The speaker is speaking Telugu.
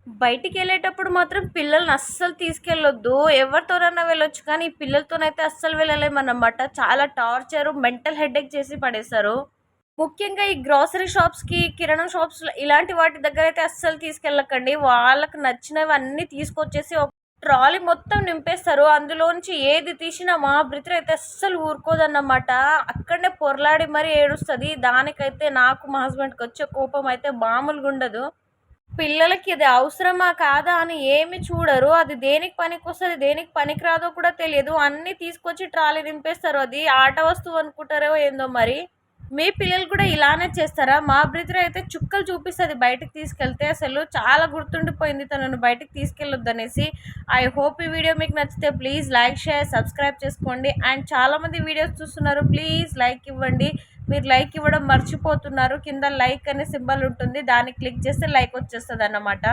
బయటికెళ్ళేటప్పుడు మాత్రం పిల్లల్ని అస్సలు తీసుకెళ్ళొద్దు. ఎవరితోనన్నా వెళ్ళొచ్చు కానీ, ఈ పిల్లలతోనైతే అస్సలు వెళ్ళలేమన్నమాట. చాలా టార్చరు, మెంటల్ హెడేక్ చేసి పడేశారు. ముఖ్యంగా ఈ గ్రోసరీ షాప్స్‌కి, కిరాణం షాప్స్‌లో ఇలాంటి వాటి దగ్గరైతే అస్సలు తీసుకెళ్ళకండి. వాళ్ళకి నచ్చినవన్నీ తీసుకొచ్చేసి ఒక ట్రాలీ మొత్తం నింపేస్తారు. అందులోంచి ఏది తీసినా మా బ్రదర్ అయితే అస్సలు ఊరుకోదన్నమాట. అక్కడనే పొర్లాడి మరీ ఏడుస్తది. దానికైతే నాకు, మా హస్బెండ్‌కొచ్చే కోపం అయితే మామూలుగుండదు. పిల్లలకి ఇది అవసరమా? కాదా? అని ఏమి చూడరు. అది దేనికి పనికొస్తది, దేనికి పనికిరాదో కూడా తెలియదు. అన్నీ తీసుకొచ్చి ట్రాలీ నింపేస్తారు. అది ఆట వస్తువు అనుకుంటారో ఏందో మరి. మీ పిల్లలు కూడా ఇలానే చేస్తారా? మా బ్రదర్ అయితే చుక్కలు చూపిస్తది బయటికి తీసుకెళ్తే. అసలు చాలా గుర్తుండిపోయింది తనను బయటికి తీసుకెళ్ళొద్దనేసి. ఐ హోప్ ఈ వీడియో మీకు నచ్చితే ప్లీజ్ లైక్, షేర్, సబ్స్క్రైబ్ చేసుకోండి. అండ్ చాలామంది వీడియోస్ చూస్తున్నారు. ప్లీజ్ లైక్ ఇవ్వండి. మీరు లైక్ ఇవ్వడం మర్చిపోతున్నారు. కింద లైక్ అనే సింబల్ ఉంటుంది. దాన్ని క్లిక్ చేస్తే లైక్ వచ్చేస్తదన్నమాట.